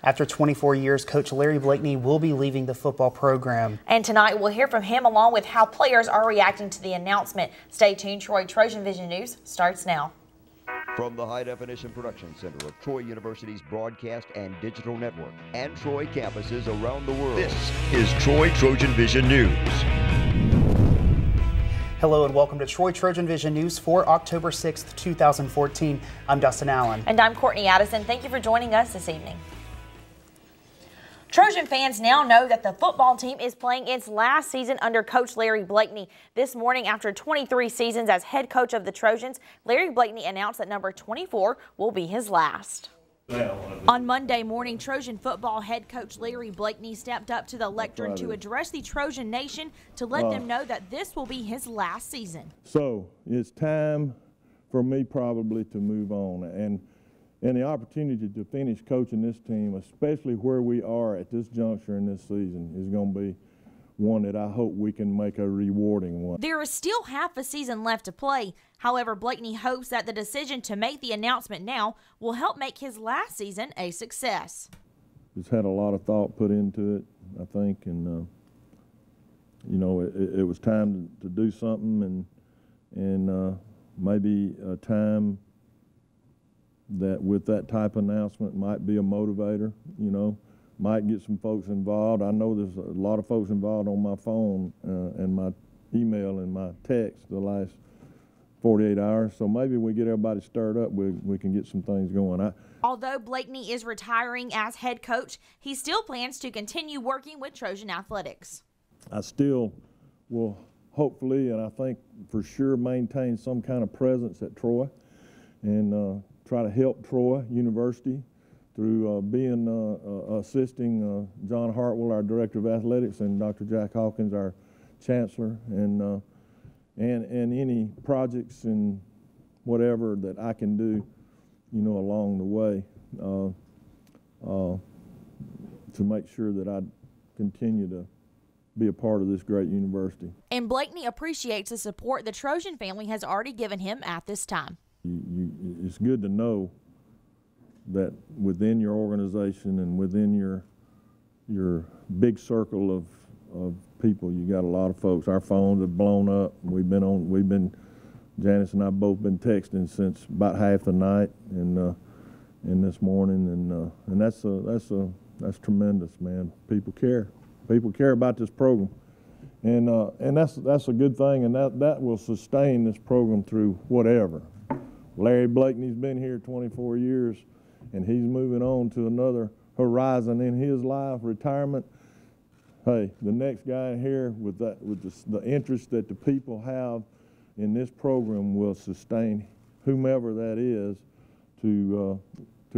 After 24 years, Coach Larry Blakeney will be leaving the football program. And tonight we'll hear from him along with how players are reacting to the announcement. Stay tuned, Troy. Trojan Vision News starts now. From the High Definition Production Center of Troy University's Broadcast and Digital Network and Troy campuses around the world, this is Troy Trojan Vision News. Hello and welcome to Troy Trojan Vision News for October 6th, 2014. I'm Dustin Allen. And I'm Courtney Addison. Thank you for joining us this evening. Trojan fans now know that the football team is playing its last season under Coach Larry Blakeney. This morning, after 23 seasons as head coach of the Trojans, Larry Blakeney announced that number 24 will be his last. On Monday morning, Trojan football head coach Larry Blakeney stepped up to the lectern to address the Trojan Nation to let them know that this will be his last season. So it's time for me probably to move on, and the opportunity to finish coaching this team, especially where we are at this juncture in this season, is going to be one that I hope we can make a rewarding one. There is still half a season left to play. However, Blakeney hopes that the decision to make the announcement now will help make his last season a success. It's had a lot of thought put into it, I think, and you know, it was time to do something, and maybe a time that with that type of announcement might be a motivator, you know, might get some folks involved. I know there's a lot of folks involved on my phone and my email and my text the last 48 hours, so maybe we get everybody stirred up, we can get some things going. Although Blakeney is retiring as head coach, he still plans to continue working with Trojan Athletics. I still will hopefully, and I think for sure, maintain some kind of presence at Troy and try to help Troy University through assisting John Hartwell, our Director of Athletics, and Dr. Jack Hawkins, our Chancellor, and any projects and whatever that I can do, you know, along the way to make sure that I continue to be a part of this great university. And Blakeney appreciates the support the Trojan family has already given him at this time. It's good to know that within your organization and within your big circle of people, you got a lot of folks. Our phones have blown up. Janice and I both been texting since about half the night and this morning, and that's tremendous, man. People care. People care about this program, and that's a good thing, and that will sustain this program through whatever. Larry Blakeney's been here 24 years, and he's moving on to another horizon in his life, retirement. Hey, the next guy here with the interest that the people have in this program will sustain whomever that is to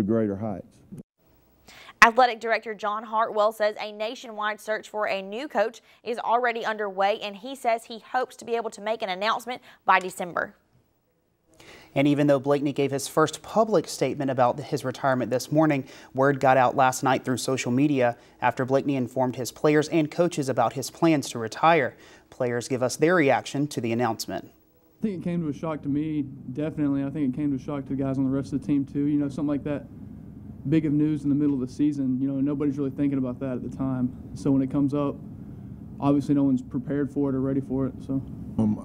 greater heights. Athletic Director John Hartwell says a nationwide search for a new coach is already underway, and he says he hopes to be able to make an announcement by December. And even though Blakeney gave his first public statement about his retirement this morning, word got out last night through social media after Blakeney informed his players and coaches about his plans to retire. Players give us their reaction to the announcement. I think it came to a shock to me, definitely. I think it came to a shock to the guys on the rest of the team too. You know, something like that big of news in the middle of the season, you know, nobody's really thinking about that at the time. So when it comes up, obviously no one's prepared for it or ready for it. So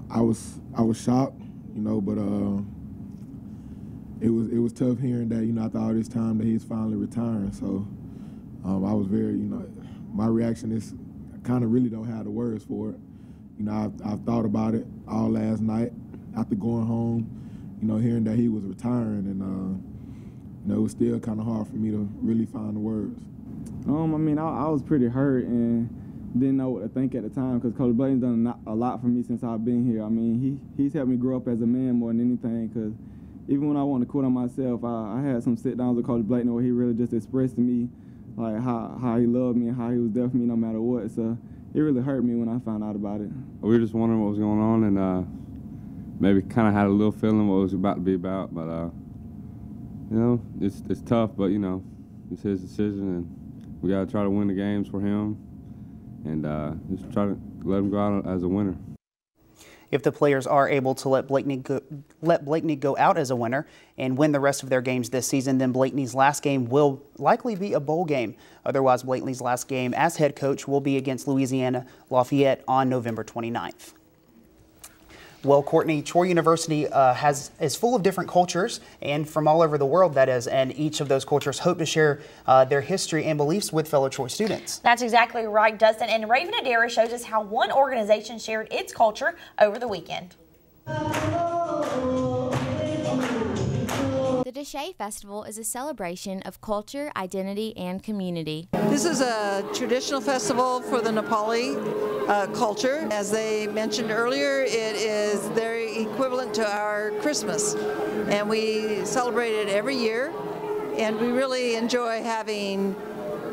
I was shocked, you know, but it was tough hearing that, you know, after all this time that he's finally retiring. So I was very, you know, my reaction is I kind of really don't have the words for it. You know, I've thought about it all last night after going home, you know, hearing that he was retiring, and you know, it was still kind of hard for me to really find the words. I mean, I was pretty hurt and didn't know what to think at the time, because Coach Blakeney's done a lot for me since I've been here. I mean, he's helped me grow up as a man more than anything, because even when I wanted to quit on myself, I had some sit-downs with Coach Blakeney where he really just expressed to me like how he loved me and how he was there for me no matter what. So it really hurt me when I found out about it. We were just wondering what was going on, and maybe kind of had a little feeling what it was about to be about, but you know, it's tough, but you know, it's his decision, and we got to try to win the games for him, and just try to let him go out as a winner. If the players are able to let Blakeney go out as a winner and win the rest of their games this season, then Blakeney's last game will likely be a bowl game. Otherwise, Blakeney's last game as head coach will be against Louisiana Lafayette on November 29th. Well, Courtney, Troy University is full of different cultures, and from all over the world, that is, and each of those cultures hope to share their history and beliefs with fellow Troy students. That's exactly right, Dustin, and Raven Adara shows us how one organization shared its culture over the weekend. The Deshay Festival is a celebration of culture, identity, and community. This is a traditional festival for the Nepali culture. As they mentioned earlier, it is very equivalent to our Christmas, and we celebrate it every year, and we really enjoy having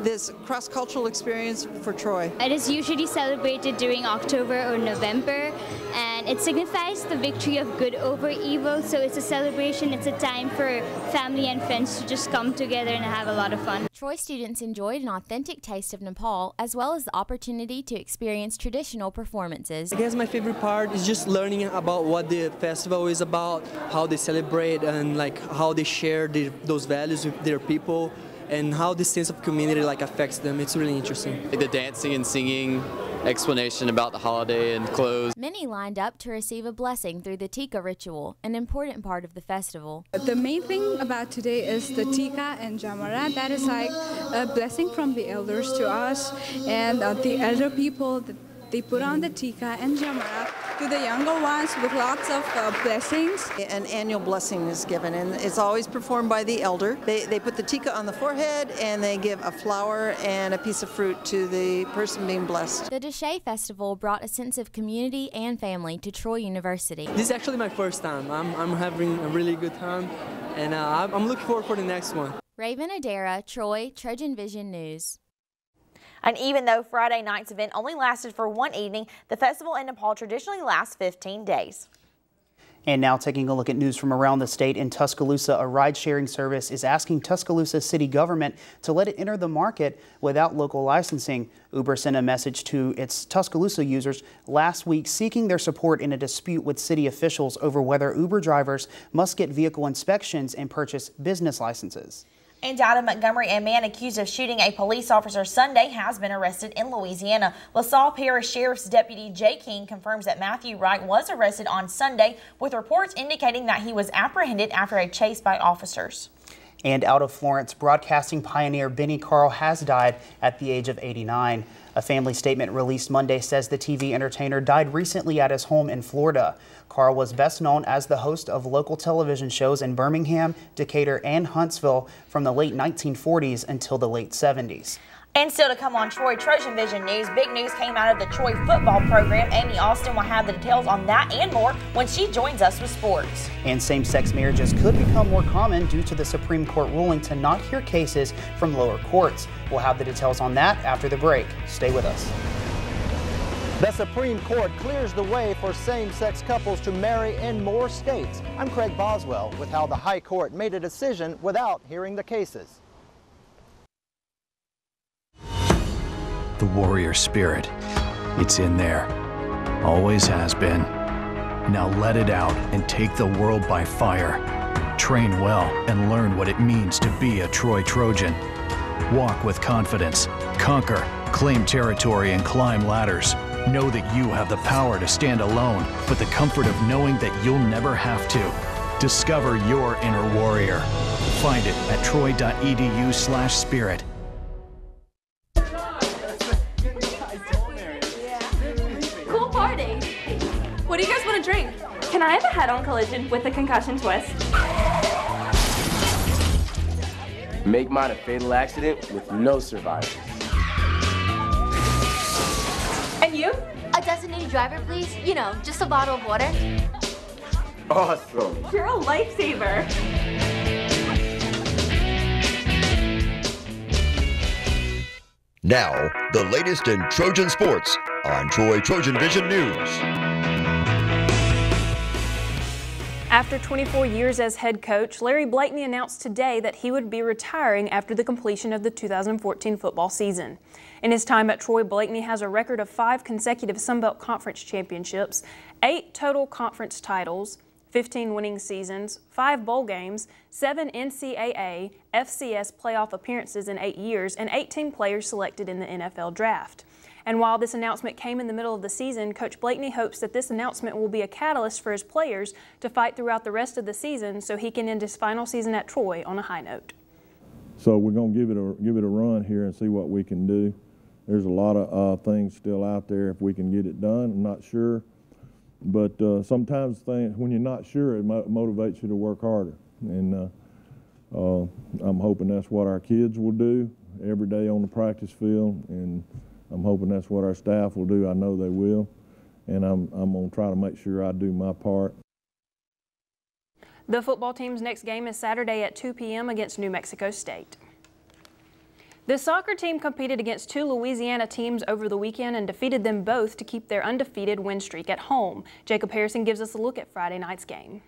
this cross-cultural experience for Troy. It is usually celebrated during October or November, and it signifies the victory of good over evil. So it's a celebration, it's a time for family and friends to just come together and have a lot of fun. Troy students enjoyed an authentic taste of Nepal, as well as the opportunity to experience traditional performances. I guess my favorite part is just learning about what the festival is about, how they celebrate, and like how they share those values with their people, and how this sense of community affects them. It's really interesting. The dancing and singing, explanation about the holiday and clothes. Many lined up to receive a blessing through the Tika ritual, an important part of the festival. The main thing about today is the Tika and Jamara. That is like a blessing from the elders to us, and the elder people, they put on the Tika and Jamara to the younger ones with lots of blessings. An annual blessing is given, and it's always performed by the elder. They put the Tika on the forehead, and they give a flower and a piece of fruit to the person being blessed. The Deshay Festival brought a sense of community and family to Troy University. This is actually my first time. I'm having a really good time, and I'm looking forward for the next one. Raven Adara, Troy, TrojanVision News. And even though Friday night's event only lasted for one evening, the festival in Nepal traditionally lasts 15 days. And now taking a look at news from around the state. In Tuscaloosa, a ride-sharing service is asking Tuscaloosa city government to let it enter the market without local licensing. Uber sent a message to its Tuscaloosa users last week seeking their support in a dispute with city officials over whether Uber drivers must get vehicle inspections and purchase business licenses. And out of Montgomery, a man accused of shooting a police officer Sunday has been arrested in Louisiana. LaSalle Parish Sheriff's Deputy Jay King confirms that Matthew Wright was arrested on Sunday, with reports indicating that he was apprehended after a chase by officers. And out of Florence, broadcasting pioneer Benny Carl has died at the age of 89. A family statement released Monday says the TV entertainer died recently at his home in Florida. Carl was best known as the host of local television shows in Birmingham, Decatur, and Huntsville from the late 1940s until the late 70s. And still to come on Troy TrojanVision News, big news came out of the Troy football program. Amy Austin will have the details on that and more when she joins us with sports. And same-sex marriages could become more common due to the Supreme Court ruling to not hear cases from lower courts. We'll have the details on that after the break. Stay with us. The Supreme Court clears the way for same-sex couples to marry in more states. I'm Craig Boswell with how the High Court made a decision without hearing the cases. The warrior spirit, it's in there. Always has been. Now let it out and take the world by fire. Train well and learn what it means to be a Troy Trojan. Walk with confidence, conquer, claim territory, and climb ladders. Know that you have the power to stand alone, but the comfort of knowing that you'll never have to. Discover your inner warrior. Find it at troy.edu/spirit. Cool party. What do you guys want to drink? Can I have a head-on collision with a concussion twist? Make mine a fatal accident with no survivors. And you? A designated driver, please. You know, just a bottle of water. Awesome. You're a lifesaver. Now, the latest in Trojan sports on Troy TrojanVision News. After 24 years as head coach, Larry Blakeney announced today that he would be retiring after the completion of the 2014 football season. In his time at Troy, Blakeney has a record of 5 consecutive Sun Belt Conference championships, 8 total conference titles, 15 winning seasons, 5 bowl games, 7 NCAA, FCS playoff appearances in 8 years, and 18 players selected in the NFL draft. And while this announcement came in the middle of the season, Coach Blakeney hopes that this announcement will be a catalyst for his players to fight throughout the rest of the season so he can end his final season at Troy on a high note. So we're going to give it a run here and see what we can do. There's a lot of things still out there if we can get it done. I'm not sure. But sometimes when you're not sure, it motivates you to work harder. And I'm hoping that's what our kids will do every day on the practice field. And I'm hoping that's what our staff will do. I know they will. And I'm going to try to make sure I do my part. The football team's next game is Saturday at 2 p.m. against New Mexico State. The soccer team competed against 2 Louisiana teams over the weekend and defeated them both to keep their undefeated win streak at home. Jacob Harrison gives us a look at Friday night's game.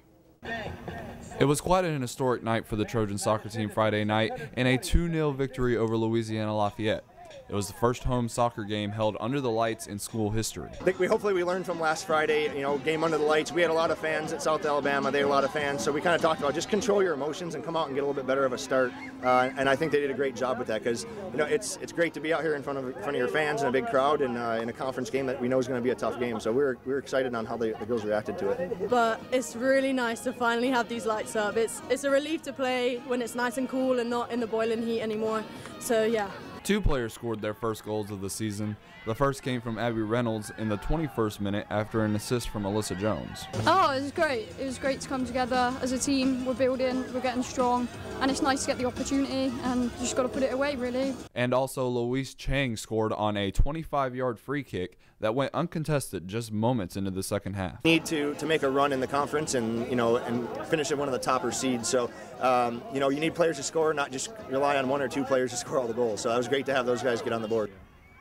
It was quite an historic night for the Trojan soccer team Friday night in a 2-0 victory over Louisiana Lafayette. It was the first home soccer game held under the lights in school history. I think hopefully we learned from last Friday, game under the lights. We had a lot of fans at South Alabama. They had a lot of fans. So we kind of talked about just control your emotions and come out and get a little bit better of a start. And I think they did a great job with that because, it's great to be out here in front of your fans in a big crowd and in a conference game that we know is going to be a tough game. So we're excited on how the girls reacted to it. But it's really nice to finally have these lights up. It's a relief to play when it's nice and cool and not in the boiling heat anymore. So yeah. 2 players scored their first goals of the season. The first came from Abby Reynolds in the 21st minute after an assist from Alyssa Jones. Oh, it was great. It was great to come together as a team. We're building, we're getting strong, and it's nice to get the opportunity and just got to put it away, really. And also Louise Chang scored on a 25-yard free kick that went uncontested just moments into the second half. Need to make a run in the conference and finish at one of the topper seeds. So you need players to score, not just rely on 1 or 2 players to score all the goals. So that was great to have those guys get on the board.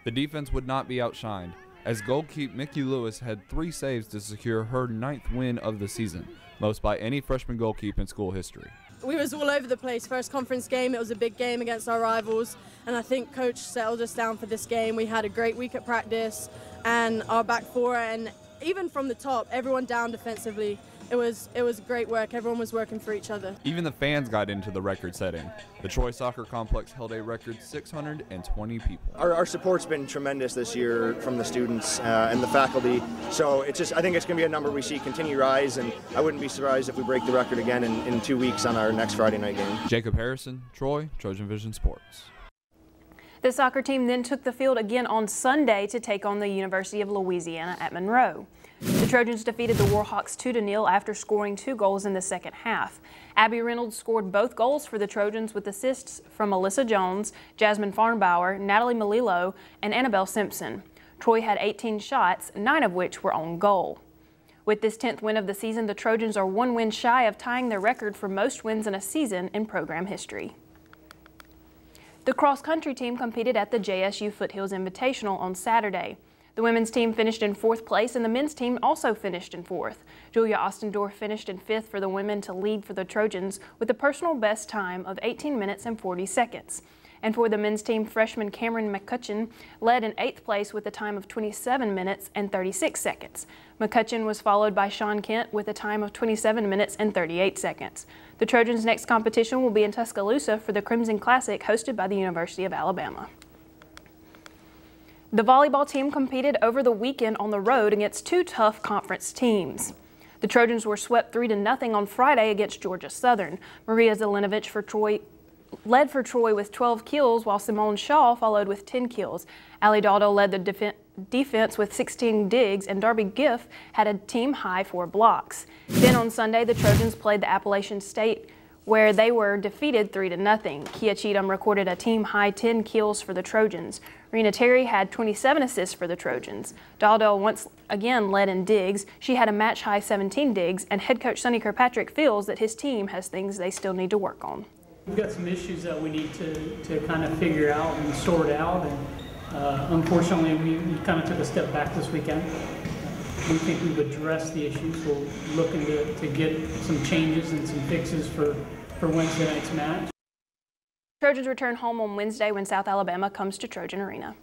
The defense would not be outshined, as goalkeeper Mickey Lewis had 3 saves to secure her 9th win of the season, most by any freshman goalkeeper in school history. We was all over the place. First conference game, it was a big game against our rivals, and I think Coach settled us down for this game. We had a great week at practice, and our back four, and even from the top, everyone down defensively. It was great work. Everyone was working for each other. Even the fans got into the record setting. The Troy Soccer Complex held a record 620 people. Our support's been tremendous this year from the students and the faculty. So I think it's going to be a number we see continue rise, and I wouldn't be surprised if we break the record again in 2 weeks on our next Friday night game. Jacob Harrison, Troy, TrojanVision Sports. The soccer team then took the field again on Sunday to take on the University of Louisiana at Monroe. The Trojans defeated the Warhawks 2-0 after scoring 2 goals in the second half. Abby Reynolds scored both goals for the Trojans with assists from Alyssa Jones, Jasmine Farnbauer, Natalie Melillo, and Annabelle Simpson. Troy had 18 shots, 9 of which were on goal. With this 10th win of the season, the Trojans are 1 win shy of tying their record for most wins in a season in program history. The cross-country team competed at the JSU Foothills Invitational on Saturday. The women's team finished in 4th place and the men's team also finished in 4th. Julia Ostendorf finished in 5th for the women to lead for the Trojans with a personal best time of 18 minutes and 40 seconds. And for the men's team, freshman Cameron McCutcheon led in 8th place with a time of 27 minutes and 36 seconds. McCutcheon was followed by Sean Kent with a time of 27 minutes and 38 seconds. The Trojans' next competition will be in Tuscaloosa for the Crimson Classic hosted by the University of Alabama. The volleyball team competed over the weekend on the road against 2 tough conference teams. The Trojans were swept 3-0 on Friday against Georgia Southern. Maria Zelenovich led for Troy with 12 kills, while Simone Shaw followed with 10 kills. Allie Daldo led the defense with 16 digs, and Darby Giff had a team-high 4 blocks. Then on Sunday, the Trojans played the Appalachian State, where they were defeated 3-0. Kia Cheatham recorded a team-high 10 kills for the Trojans. Rena Terry had 27 assists for the Trojans. Daldo once again led in digs. She had a match-high 17 digs, and head coach Sonny Kirkpatrick feels that his team has things they still need to work on. We've got some issues that we need to kind of figure out and sort out, and unfortunately we kind of took a step back this weekend. we think we've addressed the issues. We're looking to get some changes and some fixes for Wednesday night's match. Trojans return home on Wednesday when South Alabama comes to Trojan Arena.